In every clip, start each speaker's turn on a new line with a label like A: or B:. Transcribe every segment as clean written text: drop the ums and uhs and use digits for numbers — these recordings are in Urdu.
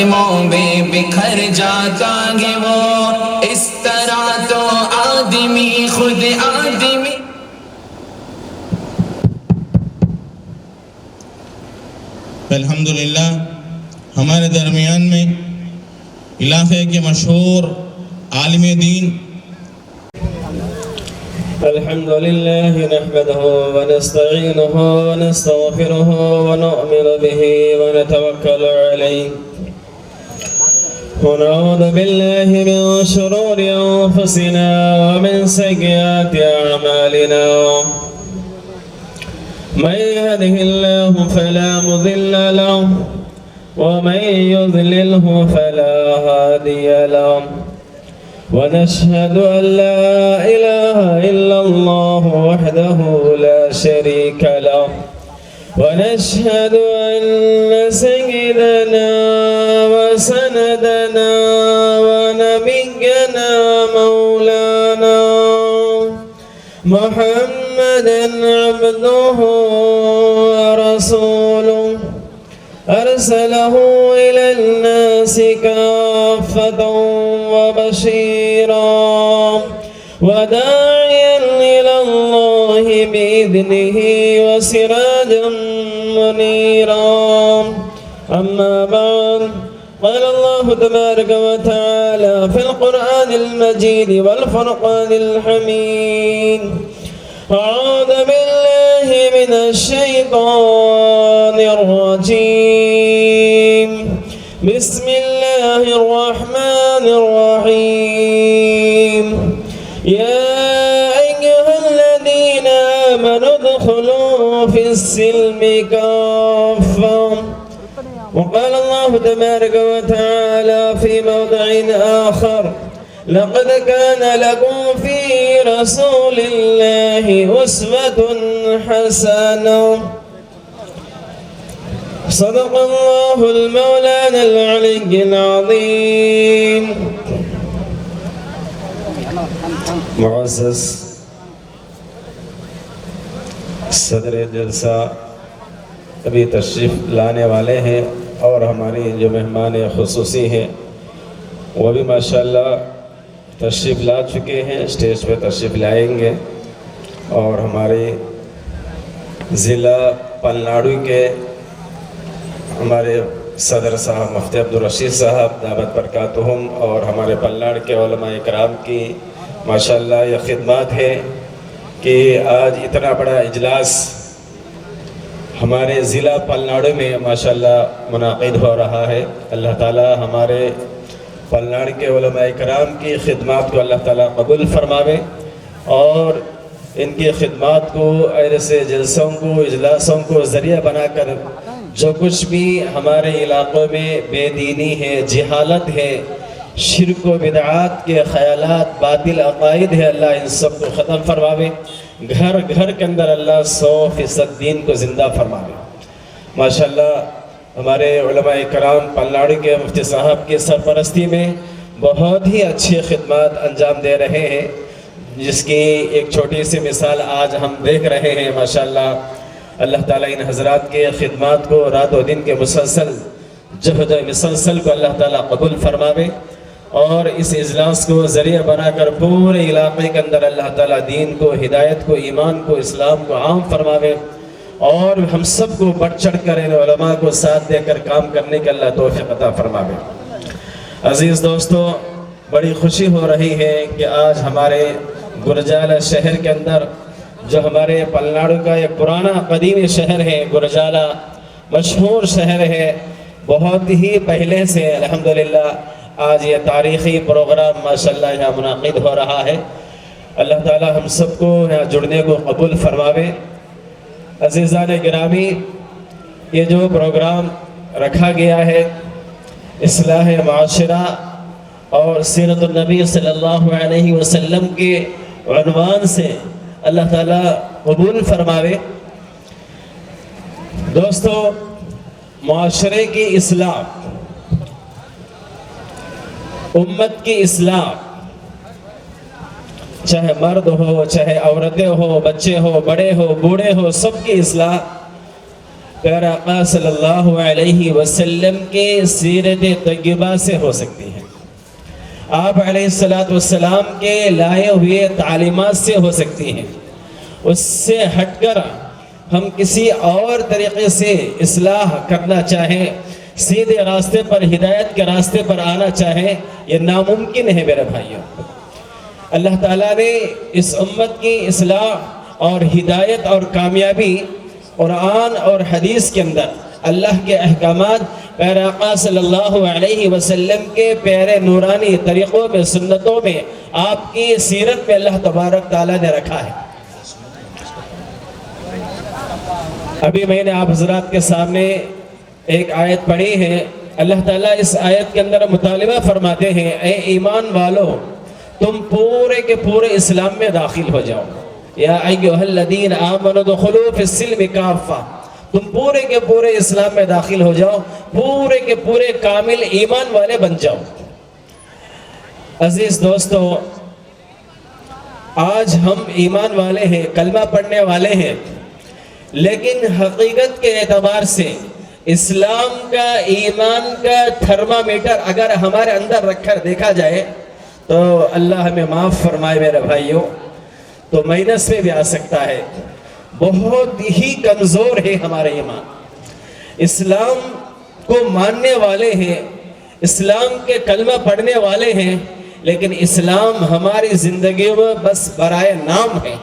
A: میں بکھر جاتا ہے وہ، اس طرح تو آدمی خود آدمی۔
B: الحمدللہ ہمارے درمیان میں علاقے کے مشہور عالم دین
C: الحمدللہ نحمده ونستعینه ونستغفره ونؤمن به ونتوکل علیہ ونعوذ باللہ من شرور انفسنا ومن سیئات اعمالنا من يهده الله فلا مضل له ومن يضلله فلا هادي له ونشهد أن لا إله إلا الله وحده لا شريك له ونشهد أن سيدنا وسندنا ونبينا مولانا محمدا عبده ورسوله أرسله إلى الناس كافة وبشيرا وداعيا إلى الله بإذنه وسراجا منيرا أما بعد قال الله تبارك وتعالى في القرآن المجيد والفرقان الحميد أعوذ بالله من الشيطان الرجيم بسم الله الرحمن الرحيم يا أيها الذين آمنوا ادخلوا في السلم كافة وقال الله تبارك وتعالى في موضع آخر لقد كان لكم في رسول الله أسوة حسنة صدق الله المولانا العلي العظيم معزز صدر جلسہ ابھی تشریف لانے والے ہیں اور ہماری جو مہمان خصوصی ہیں وہ بھی ماشاءاللہ تشریف لا چکے ہیں، اسٹیج پہ تشریف لائیں گے اور ہمارے ضلع پلناڈو کے ہمارے صدر صاحب مفتی عبدالرشید صاحب دعوت برکاتہم اور ہمارے پلناڈ کے علماء اکرام کی ماشاءاللہ یہ خدمات ہے کہ آج اتنا بڑا اجلاس ہمارے ضلع پلناڈو میں ماشاءاللہ منعقد ہو رہا ہے۔ اللہ تعالی ہمارے پلناڈ کے علماء اکرام کی خدمات کو اللہ تعالیٰ قبول فرماوے اور ان کی خدمات کو ایسے جلسوں کو اجلاسوں کو ذریعہ بنا کر جو کچھ بھی ہمارے علاقوں میں بے دینی ہے، جہالت ہے، شرک و بدعات کے خیالات، باطل عقائد ہے، اللہ ان سب کو ختم فرماوے، گھر گھر کے اندر اللہ 100% دین کو زندہ فرماوے۔ ماشاءاللہ ہمارے علماء کرام پلناڈو کے مفتی صاحب کی سرپرستی میں بہت ہی اچھی خدمات انجام دے رہے ہیں، جس کی ایک چھوٹی سی مثال آج ہم دیکھ رہے ہیں۔ ماشاءاللہ اللہ تعالیٰ ان حضرات کے خدمات کو رات و دن کے مسلسل جہد مسلسل کو اللہ تعالیٰ قبول فرماوے اور اس اجلاس کو ذریعہ بنا کر پورے علاقے کے اندر اللہ تعالیٰ دین کو، ہدایت کو، ایمان کو، اسلام کو عام فرماوے اور ہم سب کو بڑھ چڑھ کر ان علماء کو ساتھ دے کر کام کرنے کے اللہ توفیق عطا فرماوے۔ عزیز دوستو، بڑی خوشی ہو رہی ہے کہ آج ہمارے گرجالہ شہر کے اندر جو ہمارے پلناڈو کا ایک پرانا قدیمی شہر ہے، گرجالہ مشہور شہر ہے، بہت ہی پہلے سے الحمدللہ آج یہ تاریخی پروگرام ماشاءاللہ یہاں منعقد ہو رہا ہے۔ اللہ تعالی ہم سب کو یہاں جڑنے کو قبول فرماوے۔ عزیزان گرامی، یہ جو پروگرام رکھا گیا ہے اصلاح معاشرہ اور سیرت النبی صلی اللہ علیہ وسلم کے عنوان سے اللہ تعالیٰ قبول فرماوے۔ دوستو، معاشرے کی اصلاح، امت کی اصلاح، چاہے مرد ہو، چاہے عورتیں ہو، بچے ہو، بڑے ہو، بوڑھے ہو، سب کی اصلاح پیارے آقا صلی اللہ علیہ وسلم کے سیرت طیبہ سے ہو سکتی ہے، آپ علیہ السلام کے لائے ہوئے تعلیمات سے ہو سکتی ہیں۔ اس سے ہٹ کر ہم کسی اور طریقے سے اصلاح کرنا چاہیں، سیدھے راستے پر، ہدایت کے راستے پر آنا چاہیں، یہ ناممکن ہے میرے بھائیوں۔ اللہ تعالیٰ نے اس امت کی اصلاح اور ہدایت اور کامیابی قرآن اور حدیث کے اندر اللہ کے احکامات پیارے آقا صلی اللہ علیہ وسلم کے پیارے نورانی طریقوں میں، سنتوں میں، آپ کی سیرت میں اللہ تبارک تعالیٰ نے رکھا ہے۔ ابھی میں نے آپ حضرات کے سامنے ایک آیت پڑھی ہے، اللہ تعالیٰ اس آیت کے اندر مطالبہ فرماتے ہیں، اے ایمان والو تم پورے کے پورے اسلام میں داخل ہو جاؤ، یا ایھا الذین آمنوا ادخلوا فی السلم کافہ، تم پورے کے پورے اسلام میں داخل ہو جاؤ، پورے کے پورے کامل ایمان والے بن جاؤ۔ عزیز دوستو، آج ہم ایمان والے ہیں، کلمہ پڑھنے والے ہیں، لیکن حقیقت کے اعتبار سے اسلام کا، ایمان کا تھرمامیٹر اگر ہمارے اندر رکھ کر دیکھا جائے تو اللہ ہمیں معاف فرمائے میرے بھائیوں، تو مائنس میں بھی آ سکتا ہے۔ بہت ہی کمزور ہے ہمارا ایمان۔ اسلام کو ماننے والے ہیں، اسلام کے کلمہ پڑھنے والے ہیں، لیکن اسلام ہماری زندگیوں میں بس برائے نام ہے۔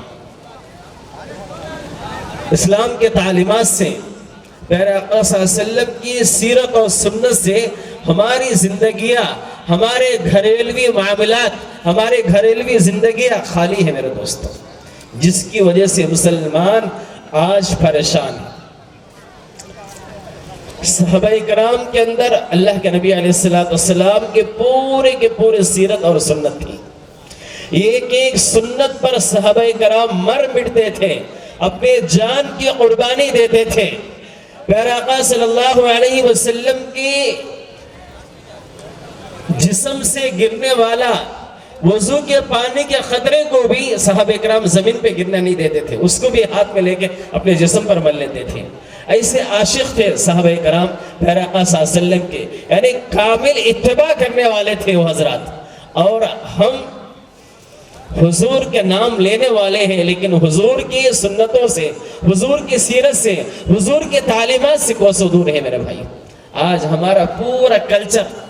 C: اسلام کے تعلیمات سے، پیارے آقا صلی اللہ علیہ وسلم کی سیرت اور سنت سے ہماری زندگیاں، ہمارے گھریلوی معاملات، ہمارے گھریلوی زندگیاں خالی ہیں میرے دوستوں، جس کی وجہ سے مسلمان آج پریشان ہیں۔ صحابہ کرام کے اندر اللہ کے نبی علیہ السلام کے پورے سیرت اور سنت تھی۔ ایک ایک سنت پر صحابہ کرام مر مٹتے تھے، اپنے جان کی قربانی دیتے تھے۔ پیارے آقا صلی اللہ علیہ وسلم کی جسم سے گرنے والا وضو کے پانی کے قطرے کو بھی صحابہ کرام زمین پہ گرنا نہیں دیتے تھے، اس کو بھی ہاتھ میں لے کے اپنے جسم پر مل لیتے تھے۔ ایسے عاشق تھے صحابہ کرام پیارے آقا صلی اللہ علیہ وسلم کے، یعنی کامل اتباع کرنے والے تھے وہ حضرات۔ اور ہم حضور کے نام لینے والے ہیں، لیکن حضور کی سنتوں سے، حضور کی سیرت سے، حضور کے تعلیمات سے کوسوں دور ہے میرے بھائی۔ آج ہمارا پورا کلچر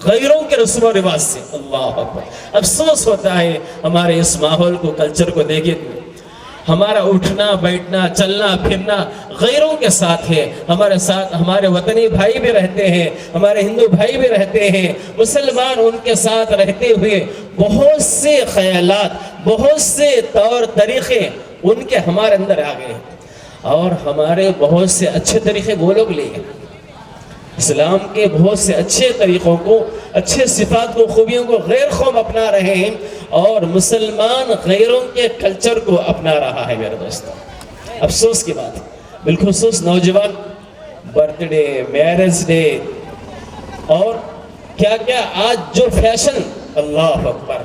C: غیروں کے رسم و رواج سے، اللہ اکبر، افسوس ہوتا ہے ہمارے اس ماحول کو، کلچر کو دیکھیں، ہمارا اٹھنا بیٹھنا چلنا پھرنا غیروں کے ساتھ ہے۔ ہمارے ساتھ ہمارے وطنی بھائی بھی رہتے ہیں، ہمارے ہندو بھائی بھی رہتے ہیں، مسلمان ان کے ساتھ رہتے ہوئے بہت سے خیالات، بہت سے طور طریقے ان کے ہمارے اندر آ گئے، اور ہمارے بہت سے اچھے طریقے وہ لوگ لے گئے۔ اسلام کے بہت سے اچھے طریقوں کو، اچھے صفات کو، خوبیوں کو غیر قوم اپنا رہے ہیں، اور مسلمان غیروں کے کلچر کو اپنا رہا ہے میرے دوستوں۔ افسوس کی بات ہے، بالخصوص نوجوان برتھ ڈے، میرج ڈے اور کیا کیا آج جو فیشن، اللہ اکبر،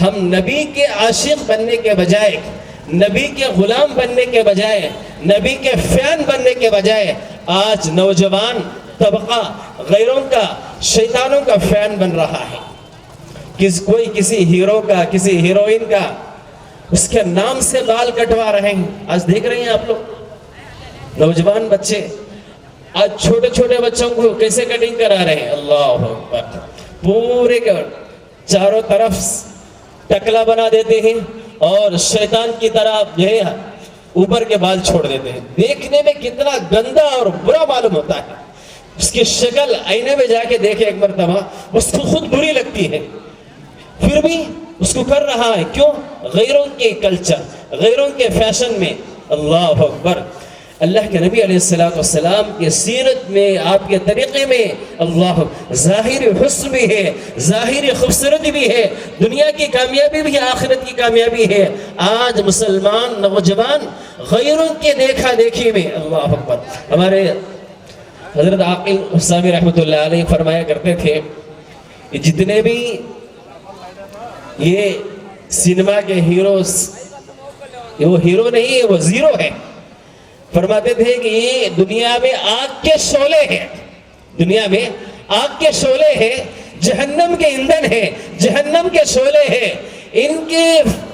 C: ہم نبی کے عاشق بننے کے بجائے، نبی کے غلام بننے کے بجائے، نبی کے فین بننے کے بجائے، آج نوجوان طبقہ غیروں کا، شیطانوں کا فین بن رہا ہے۔ کوئی کسی ہیرو کا، کسی ہیروئن کا، اس کے نام سے بال کٹوا رہے ہیں۔ آج دیکھ رہے ہیں آپ لوگ، نوجوان بچے آج چھوٹے چھوٹے بچوں کو کیسے کٹنگ کرا رہے ہیں، اللہ اکبر، پورے کے چاروں طرف ٹکلا بنا دیتے ہیں، اور شیطان کی طرح جو ہے اوپر کے بال چھوڑ دیتے ہیں۔ دیکھنے میں کتنا گندا اور برا معلوم ہوتا ہے، اس کی شکل آئینے میں جا کے دیکھے ایک مرتبہ، اس کو خود بری لگتی ہے، پھر بھی اس کو کر رہا ہے۔ کیوں؟ غیروں کے کلچر، غیروں کے فیشن میں، اللہ اکبر۔ اللہ کے نبی علیہ السلام کی سیرت میں، آپ کے طریقے میں، اللہ، ظاہری حسن بھی ہے، ظاہری خوبصورتی بھی ہے، دنیا کی کامیابی بھی ہے، آخرت کی کامیابی ہے۔ آج مسلمان نوجوان غیروں کے دیکھا دیکھی میں، اللہ اکبر۔ ہمارے حضرت عاقل حسامی رحمۃ اللہ علیہ فرمایا کرتے تھے کہ جتنے بھی یہ سینما کے ہیروز، وہ ہیرو نہیں ہے، وہ زیرو ہے۔ فرماتے تھے کہ یہ دنیا میں آگ کے شعلے ہیں، دنیا میں آگ کے شعلے ہیں، جہنم کے ایندھن ہیں، جہنم کے شعلے ہیں، ان کے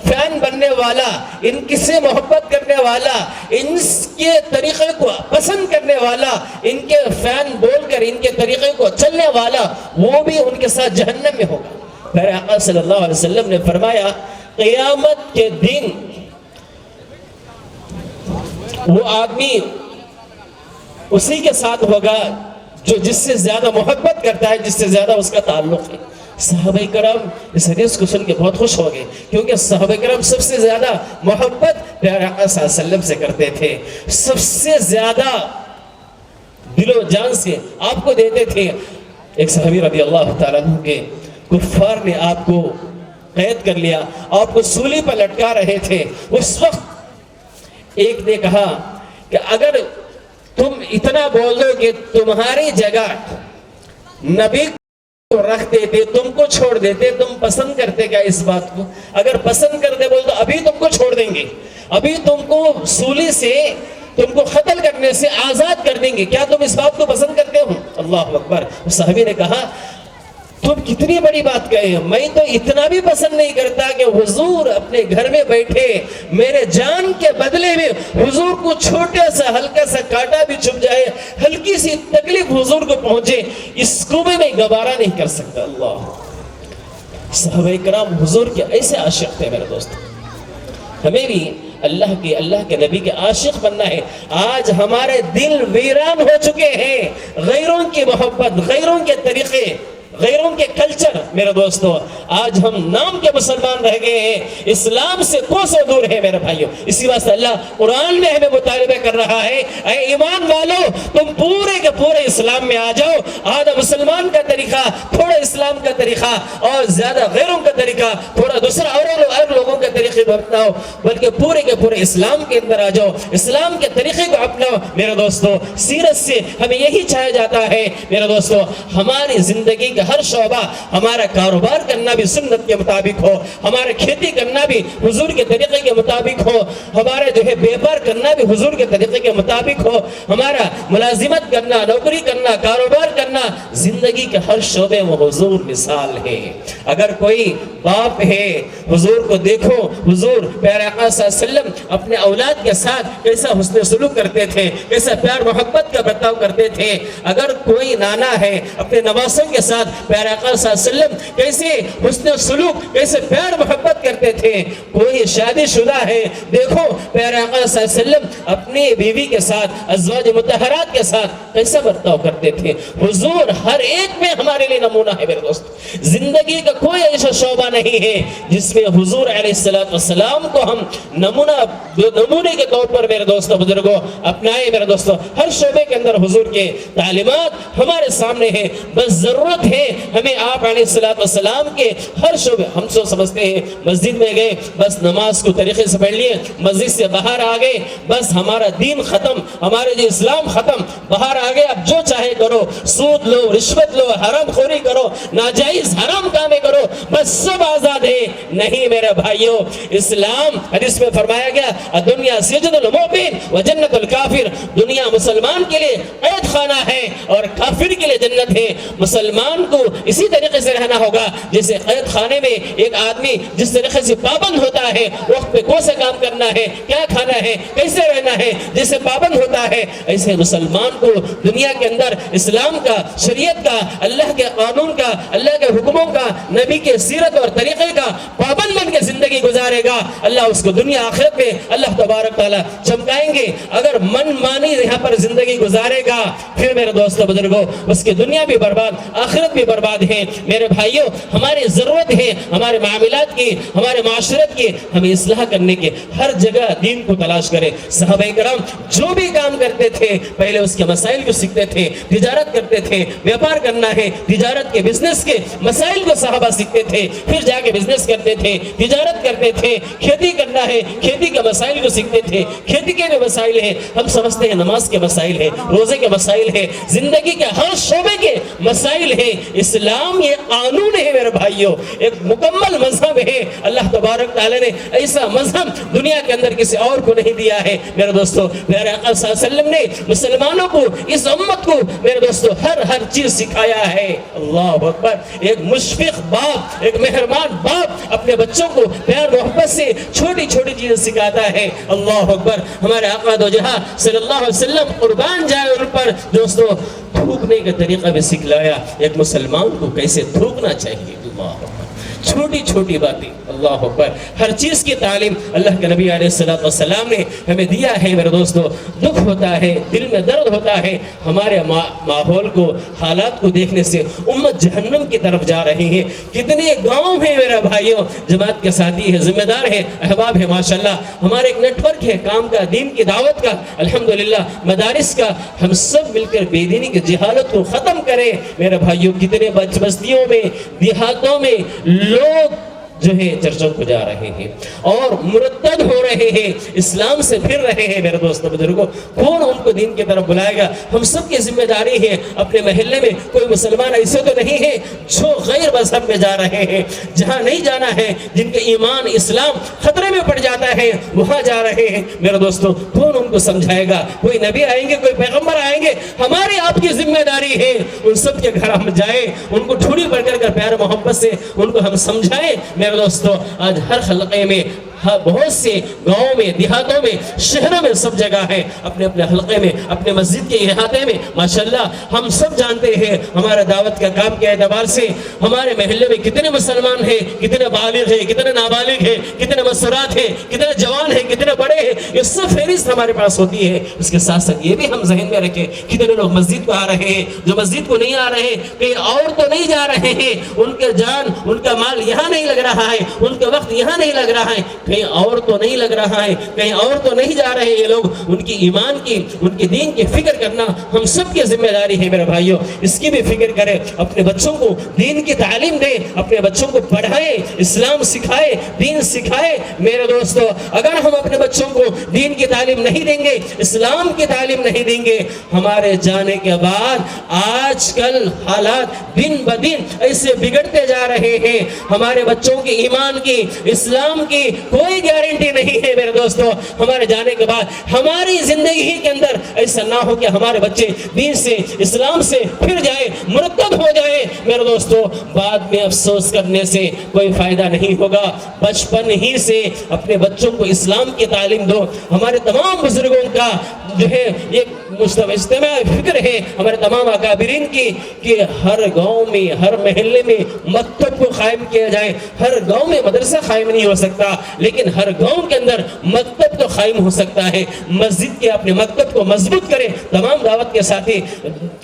C: فین بننے والا، ان کی سے محبت کرنے والا، ان کے طریقے کو پسند کرنے والا، ان کے فین بول کر ان کے طریقے کو چلنے والا، وہ بھی ان کے ساتھ جہنم میں ہوگا۔ پیارے آقا صلی اللہ علیہ وسلم نے فرمایا قیامت کے دن وہ آدمی اسی کے ساتھ ہوگا جو جس سے زیادہ محبت کرتا ہے، جس سے زیادہ اس کا تعلق ہے۔ صحابہ کرام اس حدیث کو سن کے بہت خوش ہو گئے، کیونکہ صحابہ کرام سب سے زیادہ محبت پیارے آقا صلی اللہ علیہ وسلم سے کرتے تھے، سب سے زیادہ دل و جان سے آپ کو دیتے تھے۔ ایک صحابی رضی اللہ تعالیٰ عنہ کے کفار نے آپ کو قید کر لیا، آپ کو سولی پر لٹکا رہے تھے، اس وقت ایک نے کہا کہ اگر تم اتنا بول دو کہ تمہاری جگہ نبی کو رکھ دیتے، تم کو چھوڑ دیتے، تم پسند کرتے کیا اس بات کو؟ اگر پسند کرتے بول تو ابھی تم کو چھوڑ دیں گے، ابھی تم کو سولی سے، تم کو قتل کرنے سے آزاد کر دیں گے، کیا تم اس بات کو پسند کرتے ہو؟ اللہ اکبر۔ صحابی نے کہا تم کتنی بڑی بات کہے، میں تو اتنا بھی پسند نہیں کرتا کہ حضور اپنے گھر میں بیٹھے میرے جان کے بدلے میں حضور کو چھوٹا سا ہلکا سا کانٹا بھی چھپ جائے، ہلکی سی تکلیف حضور کو پہنچے، اس کو بھی میں گوارا نہیں کر سکتا۔ اللہ، صحابہ کرام حضور کے ایسے عاشق تھے میرے دوست۔ ہمیں بھی اللہ کے نبی کے عاشق بننا ہے۔ آج ہمارے دل ویران ہو چکے ہیں، غیروں کی محبت، غیروں کے طریقے، غیروں کے کلچر میرے دوستو، آج ہم نام کے مسلمان رہ گئے ہیں، اسلام سے کوسوں دور ہے میرے بھائیوں۔ اسی واسطے اللہ قرآن میں ہمیں مطالبہ کر رہا ہے، اے ایمان والو تم پورے کے پورے اسلام میں آ جاؤ، آدھا مسلمان کا طریقہ، تھوڑا اسلام کا طریقہ، اور زیادہ غیروں کا طریقہ، تھوڑا دوسرا اور لوگوں کے طریقے کو اپناؤ، بلکہ پورے کے پورے اسلام کے اندر آ جاؤ، اسلام کے طریقے کو اپناؤ میرے دوستو۔ سیرت سے ہمیں یہی چاہا جاتا ہے میرے دوستو، ہماری زندگی کا ہر شعبہ، ہمارا کاروبار کرنا بھی سنت کے مطابق ہو، ہمارا کھیتی کرنا بھی حضور کے طریقے کے مطابق ہو، ہمارا جو ہے بیپار کرنا بھی حضور کے طریقے کے مطابق ہو، ہمارا ملازمت کرنا، نوکری کرنا، کاروبار کرنا، زندگی کے ہر شعبے میں حضور مثال ہے۔ اگر کوئی باپ ہے، حضور کو دیکھو، حضور پیارے آقا صلی اللہ علیہ وسلم اپنے اولاد کے ساتھ کیسا حسن سلوک کرتے تھے، کیسا پیار محبت کا برتاؤ کرتے تھے۔ اگر کوئی نانا ہے، اپنے نواسوں کے ساتھ پیارے آقا صلی اللہ علیہ وسلم کیسے حسن سلوک، کیسے پیار محبت کرتے تھے۔ کوئی شادی شدہ ہے، دیکھو پیارے آقا صلی اللہ علیہ وسلم اپنی بیوی کے ساتھ، ازواج مطہرات کے ساتھ کیسا برتاؤ کرتے تھے۔ حضور ہر ایک میں ہمارے لیے نمونہ ہے میرے دوست۔ زندگی کا کوئی ایسا شعبہ نہیں ہے جس میں حضور علیہ السلام کو ہم نمونے کے طور پر میرے دوستوں بزرگوں اپنائے میرے دوستوں۔ ہر شعبے کے اندر حضور کے تعلیمات ہمارے سامنے ہیں، بس ضرورت ہے ہمیں آپ علیہ السلام کے ہر شعبے۔ ہم سو سمجھتے ہیں مسجد میں گئے بس نماز کو طریقے سے پڑھ لیے، مسجد سے باہر آ گئے بس ہمارا دین ختم، ہمارے جو اسلام ختم، باہر آ گئے اب جو چاہے کرو، سود لو، رشوت لو، حرام خوری کرو، ناجائز حرام کامیں کرو، بس سب آزاد ہے۔ نہیں میرے بھائیوں، اسلام حدیث میں فرمایا گیا الدنیا سجن المؤمن و جنت الکافر، دنیا مسلمان کے لیے قید خانہ ہے اور کافر کے لیے جنت ہے۔ مسلمان کو اسی طریقے سے رہنا ہوگا جیسے قید خانے میں ایک آدمی جس طریقے سے پابند ہوتا ہے، وقت پہ کون سا کام کرنا ہے، کیا کھانا ہے، کیسے رہنا ہے، جیسے پابند ہوتا ہے، ایسے مسلمان کو دنیا کے اندر اسلام کا، شریعت کا، اللہ کے قانون کا، اللہ کے حکموں کا، نبی کے سیرت اور طریقے کا پابند بن کے زندگی گزارے گا، اللہ اس کو دنیا آخرت میں اللہ تبارک تعالیٰ چمکائیں گے۔ اگر من مانی یہاں پر زندگی گزارے گا پھر میرے دوستوں بزرگوں اس کی دنیا بھی برباد، آخرت بھی برباد ہے۔ میرے بھائیوں، ہماری ضرورت ہے ہمارے معاملات کی، ہمارے معاشرت کی، ہمیں اصلاح کرنے کی، ہر جگہ دین کو تلاش کریں۔ صحابہ کرام جو بھی کام کرتے تھے پہلے اس کے مسائل کو سیکھتے تھے، تجارت کرتے تھے، بیپار کرنا ہے، تجارت کے بزنس
D: بزنس کے مسائل کو صحابہ سیکھتے تھے، پھر جا کے بزنس کرتے تھے، تجارت کرتے تھے، کھیتی کرنا ہے کھیتی کے مسائل کو سیکھتے تھے، کھیتی کے مسائل ہیں، ہم سمجھتے ہیں نماز کے مسائل ہیں، روزے کے مسائل ہیں، زندگی کے ہر شعبے کے مسائل ہیں۔ اسلام یہ قانون ہے میرے بھائیوں، ایک مکمل مذہب ہے۔ اللہ تبارک تعالیٰ نے ایسا مذہب دنیا کے اندر کسی اور کو نہیں دیا ہے میرے دوستو۔ میرے آقا صلی اللہ علیہ وسلم نے مسلمانوں کو، اس امت کو میرے دوستو ہر چیز سکھایا ہے۔ اللہ اکبر۔ ایک مشفق باپ، ایک مہربان باپ اپنے بچوں کو پیار محبت سے چھوٹی چھوٹی چیزیں سکھاتا ہے۔ اللہ اکبر۔ ہمارے آقا دو جہاں صلی اللہ علیہ وسلم قربان جائے ان پر دوستو تھوکنے کا طریقہ بھی سکھلایا، ایک مسلمان کو کیسے تھوکنا چاہیے۔ اللہ اکبر۔ چھوٹی چھوٹی باتیں، اللہ اکبر، ہر چیز کی تعلیم اللہ کے نبی علیہ السلام نے ہمیں دیا ہے میرے دوستو۔ دکھ ہوتا ہے، دل میں درد ہوتا ہے، ہمارے ماحول کو، حالات کو دیکھنے سے امت جہنم کی طرف جا رہی ہے۔ کتنے گاؤں ہیں میرے بھائیوں، جماعت کے ساتھی ہیں، ذمہ دار ہیں، احباب ہیں، ماشاءاللہ ہمارے ایک نیٹ ورک ہے کام کا، دین کی دعوت کا، الحمدللہ مدارس کا۔ ہم سب مل کر بے دینی کی جہالت کو ختم کریں میرے بھائیوں۔ کتنے بستیوں میں، دیہاتوں میں لوگ جو ہے چرچوں کو جا رہے ہیں اور مرتد ہو رہے ہیں، اسلام سے پھر رہے ہیں میرے دوستو بزرگوں۔ کون ان کو دین کی طرف بلائے گا؟ ہم سب کی ذمہ داری ہے۔ اپنے محلے میں کوئی مسلمان ایسے تو نہیں ہے جو غیر مذہب میں جا رہے ہیں، جہاں نہیں جانا ہے، جن کے ایمان اسلام خطرے میں پڑ جاتا ہے وہاں جا رہے ہیں میرے دوستو۔ کون ان کو سمجھائے گا؟ کوئی نبی آئیں گے، کوئی پیغمبر آئیں گے؟ ہماری آپ کی ذمہ داری ہے ان سب کے گھر ہم جائیں، ان کو ٹھوڑی پڑھ کر پیار محبت سے ان کو ہم سمجھائیں میرے دوستو۔ آج ہر حلقے میں، بہت سے گاؤں میں، دیہاتوں میں، شہروں میں، سب جگہ ہے، اپنے اپنے حلقے میں، اپنے مسجد کے احاطے میں ماشاءاللہ ہم سب جانتے ہیں ہمارا دعوت کا کام کے اعتبار سے ہمارے محلے میں کتنے مسلمان ہیں، کتنے بالغ ہیں، کتنے نابالغ ہیں، کتنے مستورات ہیں، کتنے جوان ہیں، کتنے بڑے ہیں، یہ سب فہرست ہمارے پاس ہوتی ہے۔ اس کے ساتھ ساتھ یہ بھی ہم ذہن میں رکھیں کتنے لوگ مسجد کو آ رہے ہیں، جو مسجد کو نہیں آ رہے ہیں، کہیں اور تو نہیں جا رہے ہیں، ان کے جان، ان کا مال یہاں نہیں لگ رہا ہے، ان کا وقت یہاں نہیں لگ رہا ہے، کہیں اور تو نہیں لگ رہا ہے، کہیں اور تو نہیں جا رہے یہ لوگ۔ ان کی ایمان کی، ان کے دین کی فکر کرنا ہم سب کی ذمہ داری ہے میرے بھائیوں۔ اس کی بھی فکر کریں، اپنے بچوں کو دین کی تعلیم دیں، اپنے بچوں کو پڑھائیں، اسلام سکھائے، دین سکھائے میرے دوستو۔ اگر ہم اپنے بچوں کو دین کی تعلیم نہیں دیں گے، اسلام کی تعلیم نہیں دیں گے، ہمارے جانے کے بعد آج کل حالات دن بدن ایسے بگڑتے جا رہے ہیں، ہمارے بچوں کی ایمان کی، اسلام کی کوئی گارنٹی نہیں ہے میرے دوستو۔ ہمارے جانے کے بعد ہماری زندگی کے اندر ایسا نہ ہو کہ ہمارے بچے دین سے، اسلام سے پھر جائے، مرتد ہو جائے میرے دوستو۔ بعد میں افسوس کرنے سے کوئی فائدہ نہیں ہوگا۔ بچپن ہی سے اپنے بچوں کو اسلام کی تعلیم دو۔ ہمارے تمام بزرگوں کا جو ہے ایک اجتماعی فکر ہے ہمارے تمام اکابرین کی کہ ہر گاؤں میں، ہر محلے میں مکتب کو قائم کیا جائے۔ ہر گاؤں میں مدرسہ قائم نہیں ہو سکتا، لیکن ہر گاؤں کے اندر مکتب تو قائم ہو سکتا ہے۔ مسجد کے اپنے مکتب کو مضبوط کریں۔ تمام دعوت کے ساتھی،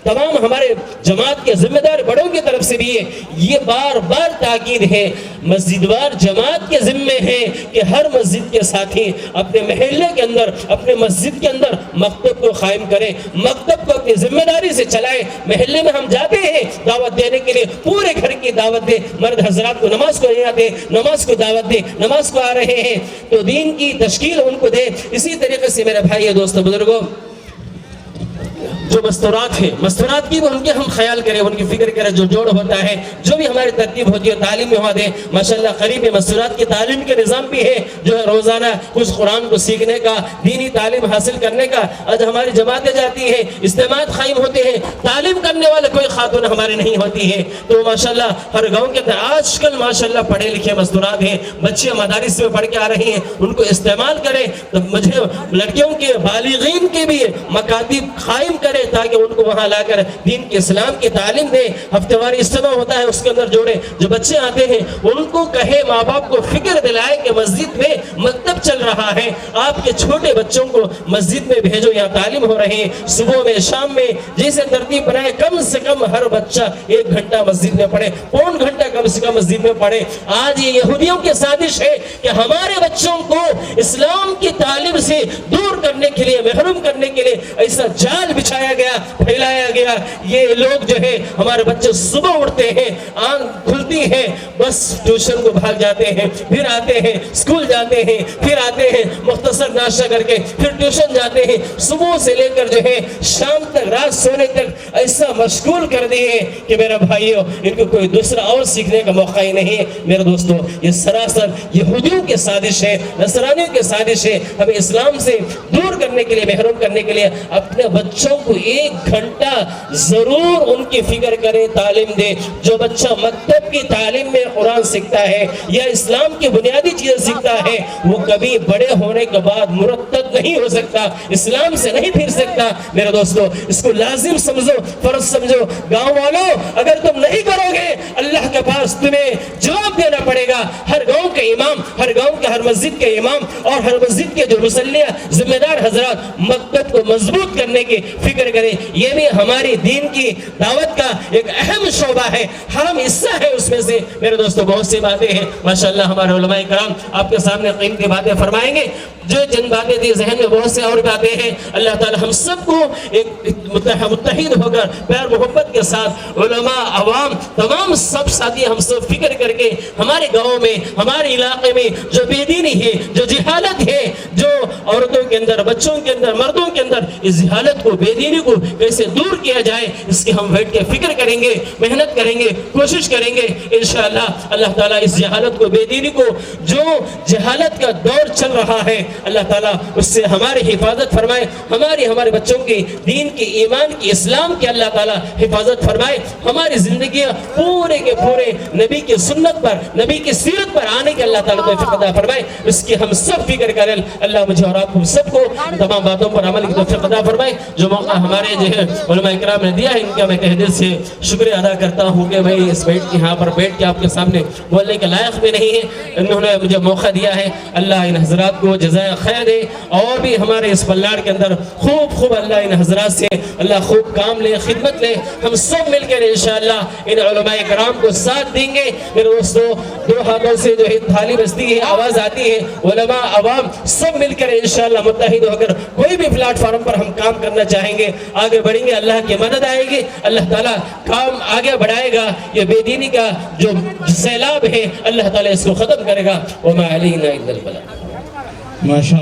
D: تمام ہمارے جماعت کے ذمہ دار بڑوں کی طرف سے بھی یہ بار بار تاکید ہے، مسجد وار جماعت کے ذمے ہے کہ ہر مسجد کے ساتھی اپنے محلے کے اندر، اپنے مسجد کے اندر مکتب کو قائم کریں، مکتب کو اپنی ذمہ داری سے چلائیں۔ محلے میں ہم جاتے ہیں دعوت دینے کے لیے، پورے گھر کی دعوت دیں۔ مرد حضرات کو نماز کو نہیں آتے، نماز کو دعوت دیں، نماز کو آ رہے ہیں تو دین کی تشکیل ان کو دے۔ اسی طریقے سے میرے بھائی دوستو بزرگوں، جو مستورات ہیں، مستورات کی بھی ان کے ہم خیال کریں، ان کی فکر کریں۔ جو جوڑ ہوتا ہے، جو بھی ہماری ترتیب ہوتی ہے تعلیم میں ہوا دیں ماشاءاللہ۔ قریب میں مستورات کی تعلیم کے نظام بھی ہے، جو ہے روزانہ کچھ قرآن کو سیکھنے کا، دینی تعلیم حاصل کرنے کا۔ آج ہماری جماعتیں جاتی ہیں، اجتماعات قائم ہوتے ہیں، تعلیم کرنے والے کوئی خاتون ہماری نہیں ہوتی ہے۔ تو ماشاءاللہ ہر گاؤں کے اندر آج کل ماشاءاللہ پڑھے لکھے مستورات ہیں، بچے مدارس میں پڑھ کے آ رہے ہیں، ان کو استعمال کریں۔ تو مجھے لڑکیوں کے، بالغین کے بھی مکاتب قائم کریں تاکہ ان کو وہاں لا کر دین کے اسلام کی تعلیم دیں۔ ہفتہ واری اجتماع ہوتا ہے، اس کے اندر جوڑے جو بچے آتے ہیں ان کو کہے، ماں باپ کو فکر دلائے کہ مسجد میں مکتب چل رہا ہے، آپ کے چھوٹے بچوں کو مسجد میں بھیجو، یہاں تعلیم ہو رہی ہے۔ صبح میں، شام میں جیسے ترتیب بنائے، کم سے کم ہر بچہ 1 گھنٹہ مسجد میں پڑھے، 1.25 گھنٹہ کم سے کم مسجد میں پڑھے۔ آج یہ یہودیوں کی سازش ہے کہ ہمارے بچوں کو اسلام کی تعلیم سے دور کرنے کے لیے، محروم کرنے کے لیے ایسا جال بچھایا بتایا گیا, پھیلایا گیا. یہ لوگ جو ہے ہمارے بچے صبح اٹھتے ہیں, آنکھ کھلتی ہے بس ٹیوشن کو بھاگ جاتے ہیں, پھر آتے ہیں اسکول جاتے ہیں, پھر آتے ہیں مختصر ناشتہ کر کے پھر ٹیوشن جاتے ہیں. صبح سے لے کر جو ہے شام تک, رات سونے تک ایسا مشغول کر دیے ہیں کہ میرا بھائیو ان کو کوئی دوسرا اور سیکھنے کا موقع ہی نہیں ہے. میرے دوستو, یہ سراسر یہودیوں کی سازش ہے, نصرانیوں کی سازش ہے. ہمیں اسلام سے دور کرنے کے لیے, محروم کرنے کے لیے اپنے بچوں کو 1 گھنٹہ ضرور ان کی فکر کریں, تعلیم دیں. جو بچہ مکتب کی تعلیم میں قرآن سیکھتا ہے یا اسلام کی بنیادی چیزیں سیکھتا ہے, وہ کبھی بڑے ہونے کے بعد مرتد نہیں ہو سکتا, اسلام سے نہیں پھر سکتا. میرے دوستو, اس کو لازم سمجھو, فرض سمجھو. گاؤں والوں, اگر تم نہیں کرو گے اللہ کے پاس تمہیں جواب دینا پڑے گا. ہر گاؤں کے امام, ہر گاؤں کے ہر مسجد کے امام اور ہر مسجد کے جو مصلیہ ذمہ دار حضرات مکتب کو مضبوط کرنے کی فکر کریں. یہ بھی ہماری دین کی دعوت کا ایک اہم شعبہ ہے, ہم حصہ ہے اس میں سے. میرے دوستو, بہت سی باتیں ہیں ماشاءاللہ, ہمارے علماء کرام آپ کے سامنے قیمتی باتیں فرمائیں گے. جو جن باتیں تھی ذہن میں بہت سے اور باتیں ہیں. اللہ تعالی ہم سب کو ایک متحد ہو کر پیار محبت کے ساتھ, علماء, عوام, تمام سب ساتھی ہم سب فکر کر کے ہمارے گاؤں میں, ہمارے علاقے میں جو بے دینی ہے, جو جہالت ہے, جو عورتوں کے اندر, بچوں کے اندر, مردوں کے اندر, اس جہالت کو, بے دینی کو کیسے دور کیا جائے, اس کی ہم بیٹھ کے فکر کریں گے, محنت کریں گے, کوشش کریں گے. انشاءاللہ اللہ تعالیٰ اس جہالت کو, بے دینی کو, جو جہالت کا دور چل رہا ہے, اللہ تعالیٰ اس سے ہماری حفاظت فرمائے. ہمارے بچوں کی دین کی, ایمان کی, اسلام کی اللہ تعالیٰ حفاظت فرمائے. ہماری زندگیاں پورے کے پورے نبی کی سنت پر, نبی کی سیرت پر آنے کے اللہ تعالیٰ توفیق عطا فرمائے. اس کی ہم سب فکر کریں. اللہ مجھے اور آپ کو سب کو تمام باتوں پر عمل کی توفیق عطا فرمائے. جو موقع ہمارے جو ہے علماء کرام نے دیا ہے, ان کا میں تہ دل سے شکریہ ادا کرتا ہوں کہ میں اس یہاں پر بیٹھ کے آپ کے سامنے بولنے کے لائق بھی نہیں ہے. انہوں نے مجھے موقع دیا ہے. اللہ ان حضرات کو جزائے خیر دے, اور بھی ہمارے اس پلاڑ کے اندر خوب اللہ ان حضرات سے اللہ خوب کام لے, خدمت لے. ہم سب مل کر انشاءاللہ ان علماء کرام کو ساتھ دیں گے. میرے دوستو, 2 ہاتھوں سے جو ہے تھالی بجتی ہے, آواز آتی ہے. علماء, عوام سب مل کر انشاءاللہ متحد ہو کر کوئی بھی پلیٹ فارم پر ہم کام کرنا چاہیں گے, آگے بڑھیں گے. اللہ کی مدد آئے گی, اللہ تعالیٰ کام آگے بڑھائے گا. یہ بے دینی کا جو سیلاب ہے اللہ تعالیٰ اس کو ختم کرے گا. وما علینا الا البلاغ.
B: ماشاء